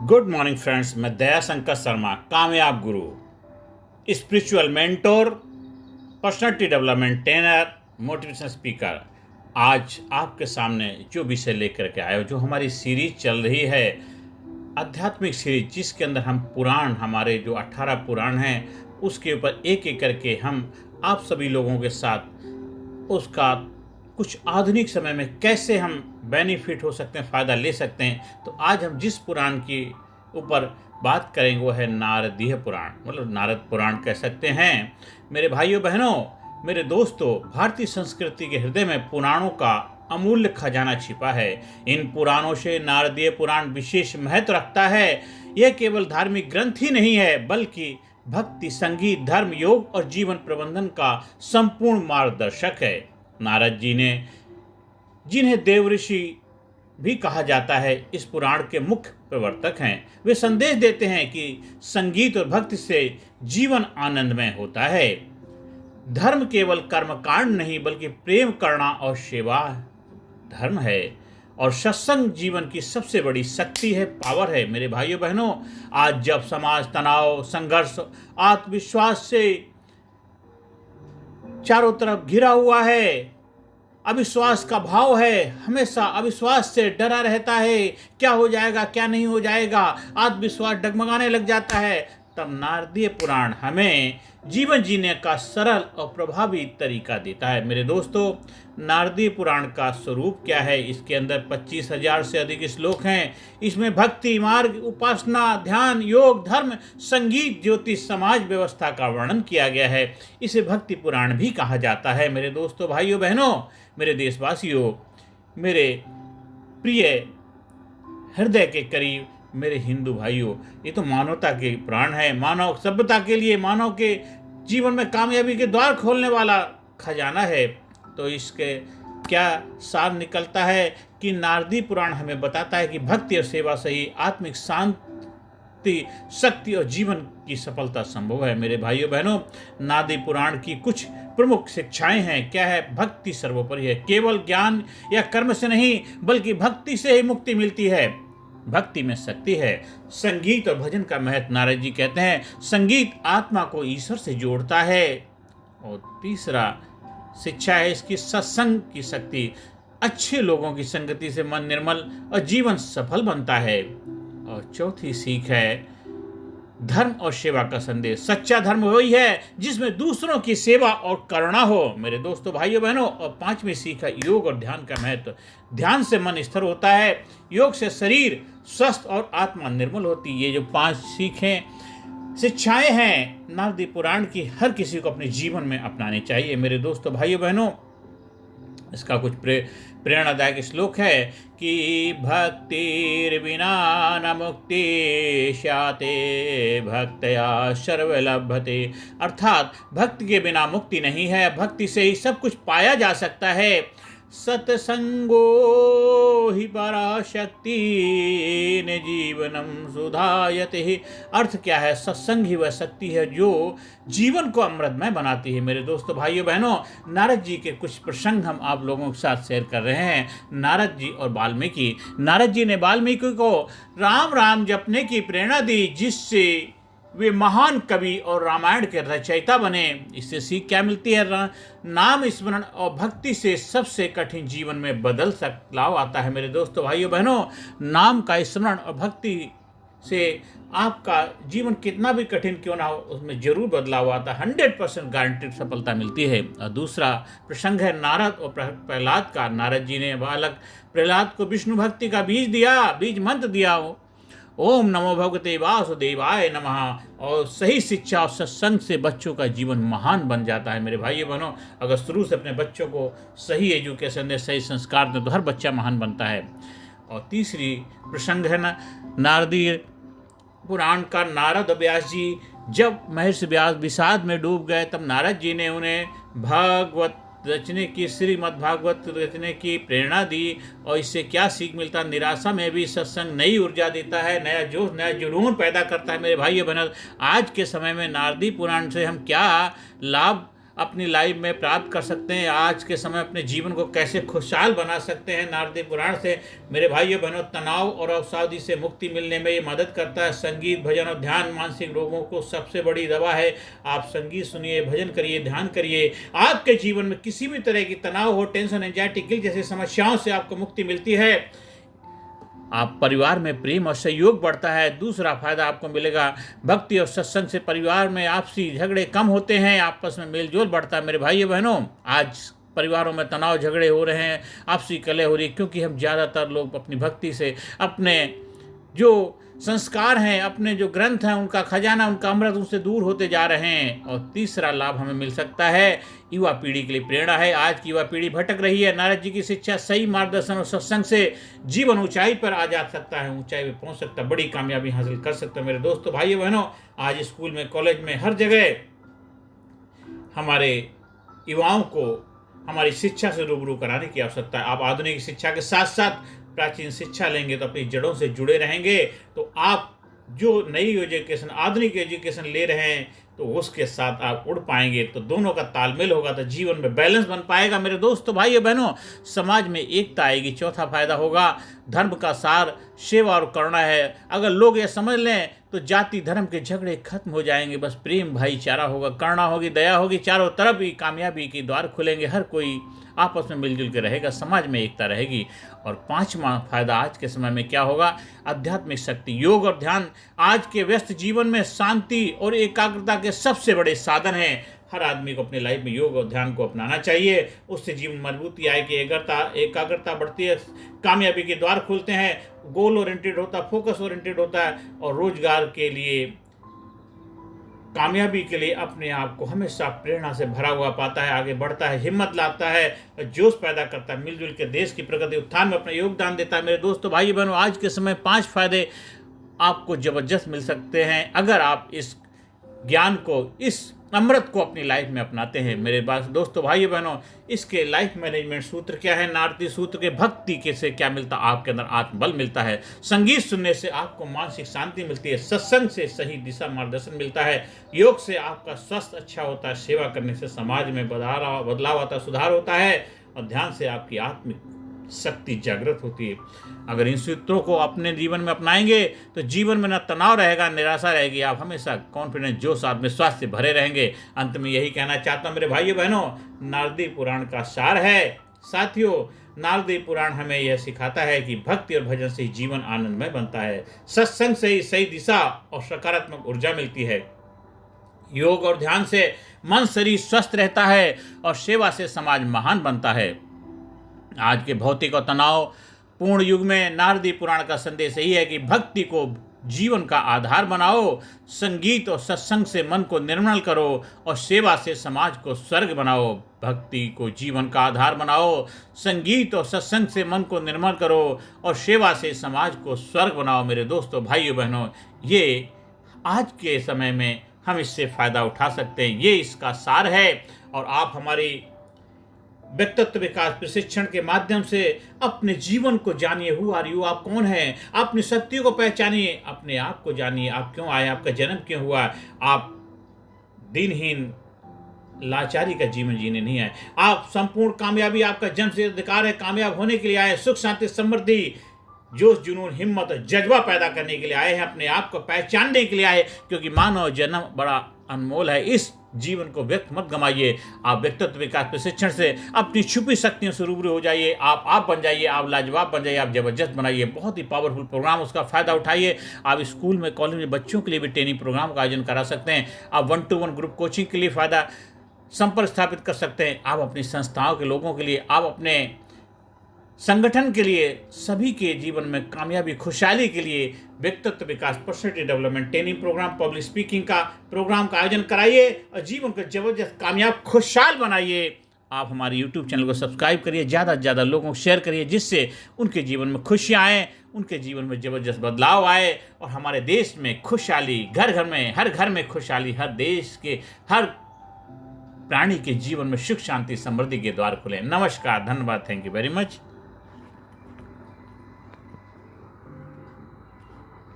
Good morning friends. मैं दया शंकर शर्मा, कामयाब गुरु, spiritual mentor, personality development trainer, motivational speaker. आज आपके सामने जो विषय लेकर के आए हो, जो हमारी सीरीज चल रही है, आध्यात्मिक सीरीज, जिसके अंदर हम पुराण, हमारे जो 18 पुराण हैं, उसके ऊपर एक एक करके हम आप सभी लोगों के साथ उसका कुछ आधुनिक समय में कैसे हम बेनिफिट हो सकते हैं, फ़ायदा ले सकते हैं। तो आज हम जिस पुराण के ऊपर बात करेंगे वो है नारदीय पुराण, मतलब नारद पुराण कह सकते हैं। मेरे भाइयों बहनों, मेरे दोस्तों, भारतीय संस्कृति के हृदय में पुराणों का अमूल्य खजाना छिपा है। इन पुराणों से नारदीय पुराण विशेष महत्व रखता है। यह केवल धार्मिक ग्रंथ ही नहीं है, बल्कि भक्ति, संगीत, धर्म, योग और जीवन प्रबंधन का संपूर्ण मार्गदर्शक है। नारद जी ने, जिन्हें देव ऋषि भी कहा जाता है, इस पुराण के मुख्य प्रवर्तक हैं। वे संदेश देते हैं कि संगीत और भक्ति से जीवन आनंदमय होता है। धर्म केवल कर्मकांड नहीं, बल्कि प्रेम करना और सेवा धर्म है। और सत्संग जीवन की सबसे बड़ी शक्ति है, पावर है। मेरे भाइयों बहनों, आज जब समाज तनाव, संघर्ष, आत्मविश्वास से चारों तरफ घिरा हुआ है, अविश्वास का भाव है, हमेशा अविश्वास से डरा रहता है, क्या हो जाएगा, क्या नहीं हो जाएगा, आत्मविश्वास डगमगाने लग जाता है, तब नारदीय पुराण हमें जीवन जीने का सरल और प्रभावी तरीका देता है। मेरे दोस्तों, नारदीय पुराण का स्वरूप क्या है? इसके अंदर 25,000 से अधिक श्लोक हैं। इसमें भक्ति मार्ग, उपासना, ध्यान, योग, धर्म, संगीत, ज्योतिष, समाज व्यवस्था का वर्णन किया गया है। इसे भक्ति पुराण भी कहा जाता है। मेरे दोस्तों, भाइयों बहनों, मेरे देशवासियों, मेरे प्रिय हृदय के करीब मेरे हिंदू भाइयों, ये तो मानवता के प्राण है। मानव सभ्यता के लिए, मानव के जीवन में कामयाबी के द्वार खोलने वाला खजाना है। तो इसके क्या सार निकलता है कि नारदी पुराण हमें बताता है कि भक्ति और सेवा से ही आत्मिक शांति, शक्ति और जीवन की सफलता संभव है। मेरे भाइयों बहनों, नारदी पुराण की कुछ प्रमुख शिक्षाएं हैं। क्या है? भक्ति सर्वोपरि है। केवल ज्ञान या कर्म से नहीं, बल्कि भक्ति से ही मुक्ति मिलती है। भक्ति में शक्ति है। संगीत और भजन का महत्व, नारद जी कहते हैं, संगीत आत्मा को ईश्वर से जोड़ता है। और तीसरा शिक्षा है इसकी, सत्संग की शक्ति। अच्छे लोगों की संगति से मन निर्मल और जीवन सफल बनता है। और चौथी सीख है धर्म और सेवा का संदेश। सच्चा धर्म वही है जिसमें दूसरों की सेवा और करुणा हो। मेरे दोस्तों, भाइयों बहनों, और पांचवी सीख है योग और ध्यान का महत्व। ध्यान से मन स्थिर होता है, योग से शरीर स्वस्थ और आत्मा निर्मल होती है। ये जो 5 सीखें, शिक्षाएं हैं नारदी पुराण की, हर किसी को अपने जीवन में अपनानी चाहिए। मेरे दोस्तों, भाइयों बहनों, इसका कुछ प्रेरणादायक श्लोक है कि भक्तिर्विना न मुक्ति स्याते भक्तया सर्वलभते। अर्थात भक्ति के बिना मुक्ति नहीं है, भक्ति से ही सब कुछ पाया जा सकता है। सत्संगो हि पराशक्ति ने जीवनम सुधायते। अर्थ क्या है? सत्संग ही वह शक्ति है जो जीवन को अमृतमय बनाती है। मेरे दोस्तों, भाइयों बहनों, नारद जी के कुछ प्रसंग हम आप लोगों के साथ शेयर कर रहे हैं। नारद जी और वाल्मीकि। नारद जी ने वाल्मीकि को राम राम जपने की प्रेरणा दी, जिससे वे महान कवि और रामायण के रचयिता बने। इससे सीख क्या मिलती है? नाम स्मरण और भक्ति से सबसे कठिन जीवन में बदलाव आता है। मेरे दोस्तों, भाइयों बहनों, नाम का स्मरण और भक्ति से आपका जीवन कितना भी कठिन क्यों ना हो, उसमें जरूर बदलाव आता है। 100% गारंटीड सफलता मिलती है। और दूसरा प्रसंग है नारद और प्रहलाद का। नारद जी ने बालक प्रहलाद को विष्णु भक्ति का बीज मंत्र दिया। ओम नमो भगवते वासुदेवाय नमः। और सही शिक्षा और सत्संग से बच्चों का जीवन महान बन जाता है। मेरे भाइयों बहनों, अगर शुरू से अपने बच्चों को सही एजुकेशन दें, सही संस्कार दें, तो हर बच्चा महान बनता है। और तीसरी प्रसंग है नारदीय पुराण का। नारद व्यास जी जब महर्षि व्यास विषाद में डूब गए, तब नारद जी ने उन्हें भागवत रचने की, श्रीमद् भागवत रचने की प्रेरणा दी। और इससे क्या सीख मिलता? निराशा में भी सत्संग नई ऊर्जा देता है, नया जोश, नया जुनून पैदा करता है। मेरे भाइयों बहनों, आज के समय में नारदी पुराण से हम क्या लाभ अपनी लाइफ में प्राप्त कर सकते हैं, आज के समय अपने जीवन को कैसे खुशहाल बना सकते हैं। नारदी पुराण से मेरे भाइयों बहनों तनाव और अवसादी से मुक्ति मिलने में ये मदद करता है। संगीत, भजन और ध्यान मानसिक रोगों को सबसे बड़ी दवा है। आप संगीत सुनिए, भजन करिए, ध्यान करिए। आपके जीवन में किसी भी तरह की तनाव हो, टेंशन, एंजाइटी, गिल्ट जैसी समस्याओं से आपको मुक्ति मिलती है। आप परिवार में प्रेम और सहयोग बढ़ता है। दूसरा फायदा आपको मिलेगा, भक्ति और सत्संग से परिवार में आपसी झगड़े कम होते हैं, आपस में मेलजोल बढ़ता है। मेरे भाइयों बहनों, आज परिवारों में तनाव झगड़े हो रहे हैं, आपसी कलह हो रही है, क्योंकि हम ज़्यादातर लोग अपनी भक्ति से अपने जो संस्कार हैं, अपने जो ग्रंथ हैं, उनका खजाना, उनका अमृत उनसे दूर होते जा रहे हैं। और तीसरा लाभ हमें मिल सकता है, युवा पीढ़ी के लिए प्रेरणा है। आज की युवा पीढ़ी भटक रही है। नारद जी की शिक्षा, सही मार्गदर्शन और सत्संग से जीवन ऊंचाई पर आ जा सकता है, ऊंचाई पे पहुंच सकता है, बड़ी कामयाबी हासिल कर सकते हैं। मेरे दोस्तों, भाइयों बहनों, आज स्कूल में, कॉलेज में, हर जगह हमारे युवाओं को हमारी शिक्षा से रूबरू कराने की आवश्यकता है। आप आधुनिक शिक्षा के साथ साथ प्राचीन शिक्षा लेंगे तो अपनी जड़ों से जुड़े रहेंगे। तो आप जो नई एजुकेशन, आधुनिक एजुकेशन ले रहे हैं, तो उसके साथ आप उड़ पाएंगे। तो दोनों का तालमेल होगा तो जीवन में बैलेंस बन पाएगा। मेरे दोस्तों, भाइयों बहनों, समाज में एकता आएगी। चौथा फायदा होगा, धर्म का सार सेवा और करुणा है। अगर लोग ये समझ लें तो जाति धर्म के झगड़े खत्म हो जाएंगे। बस प्रेम भाईचारा होगा, करुणा होगी, दया होगी, चारों तरफ ही कामयाबी के द्वार खुलेंगे। हर कोई आपस में मिलजुल के रहेगा, समाज में एकता रहेगी। और पांचवा फायदा आज के समय में क्या होगा, आध्यात्मिक शक्ति। योग और ध्यान आज के व्यस्त जीवन में शांति और एकाग्रता के सबसे बड़े साधन हैं। हर आदमी को अपनी लाइफ में योग और ध्यान को अपनाना चाहिए। उससे जीवन मजबूती आएगी, एकाग्रता बढ़ती है, कामयाबी के द्वार खुलते हैं, गोल ओरिएंटेड होता है, फोकस ओरिएंटेड होता है, और रोजगार के लिए, कामयाबी के लिए अपने आप को हमेशा प्रेरणा से भरा हुआ पाता है, आगे बढ़ता है, हिम्मत लाता है, जोश पैदा करता है, मिलजुल के देश की प्रगति उत्थान में अपना योगदान देता है। मेरे दोस्तों, भाई बहनों, आज के समय 5 फायदे आपको जबरदस्त मिल सकते हैं अगर आप इस ज्ञान को, इस अमृत को अपनी लाइफ में अपनाते हैं। मेरे पास दोस्तों, भाइयों बहनों, इसके लाइफ मैनेजमेंट सूत्र क्या है, नारदी सूत्र के भक्ति के से क्या मिलता, आपके अंदर आत्मबल मिलता है। संगीत सुनने से आपको मानसिक शांति मिलती है। सत्संग से सही दिशा मार्गदर्शन मिलता है। योग से आपका स्वास्थ्य अच्छा होता है। सेवा करने से समाज में बदलाव आता है, सुधार होता है। और ध्यान से आपकी आत्मिक शक्ति जागृत होती है। अगर इन सूत्रों को अपने जीवन में अपनाएंगे तो जीवन में न तनाव रहेगा, निराशा रहेगी। आप हमेशा कॉन्फिडेंस, जोश, आत्मविश्वास से भरे रहेंगे। अंत में यही कहना चाहता हूँ मेरे भाइयों बहनों, नारदी पुराण का सार है। साथियों, नारदी पुराण हमें यह सिखाता है कि भक्ति और भजन से ही जीवन आनंदमय बनता है। सत्संग से ही सही दिशा और सकारात्मक ऊर्जा मिलती है। योग और ध्यान से मन शरीर स्वस्थ रहता है और सेवा से समाज महान बनता है। आज के भौतिक और तनाव पूर्ण युग में नारदी पुराण का संदेश यही है कि भक्ति को जीवन का आधार बनाओ, संगीत और सत्संग से मन को निर्मल करो और सेवा से समाज को स्वर्ग बनाओ। भक्ति को जीवन का आधार बनाओ, संगीत और सत्संग से मन को निर्मल करो और सेवा से समाज को स्वर्ग बनाओ। मेरे दोस्तों, भाइयों बहनों, ये आज के समय में हम इससे फ़ायदा उठा सकते हैं। ये इसका सार है। और आप हमारी व्यक्तित्व विकास प्रशिक्षण के माध्यम से अपने जीवन को जानिए। हु आर यू, आप कौन हैं, अपनी शक्तियों को पहचानिए, अपने आप को जानिए, आप क्यों आए, आपका जन्म क्यों हुआ। आप दिनहीन लाचारी का जीवन जीने नहीं आए। आप संपूर्ण कामयाबी आपका जन्म से अधिकार है, कामयाब होने के लिए आए। सुख शांति समृद्धि, जोश जुनून हिम्मत और जज्बा पैदा करने के लिए आए हैं, अपने आप को पहचानने के लिए आए। क्योंकि मानव जन्म बड़ा अनमोल है। इस जीवन को व्यक्त मत गमाइए। आप व्यक्तित्व विकास प्रशिक्षण से अपनी छुपी शक्तियों से रूबरू हो जाइए। आप बन जाइए, आप लाजवाब बन जाइए, आप जबरदस्त बनाइए। बहुत ही पावरफुल प्रोग्राम, उसका फ़ायदा उठाइए। आप स्कूल में, कॉलेज में बच्चों के लिए भी ट्रेनिंग प्रोग्राम का आयोजन करा सकते हैं। आप 1-to-1 ग्रुप कोचिंग के लिए फ़ायदा संपर्क स्थापित कर सकते हैं। आप अपनी संस्थाओं के लोगों के लिए, आप अपने संगठन के लिए, सभी के जीवन में कामयाबी, खुशहाली के लिए व्यक्तित्व विकास, personality development training programme, public speaking का प्रोग्राम का आयोजन कराइए और जीवन को जबरदस्त कामयाब खुशहाल बनाइए। आप हमारे YouTube चैनल को सब्सक्राइब करिए, ज़्यादा से ज़्यादा लोगों को शेयर करिए, जिससे उनके जीवन में खुशियाँ आएँ, उनके जीवन में जबरदस्त बदलाव आए और हमारे देश में खुशहाली, घर घर में, हर घर में खुशहाली, हर देश के हर प्राणी के जीवन में सुख शांति समृद्धि के द्वार खुले। नमस्कार, धन्यवाद, थैंक यू वेरी मच।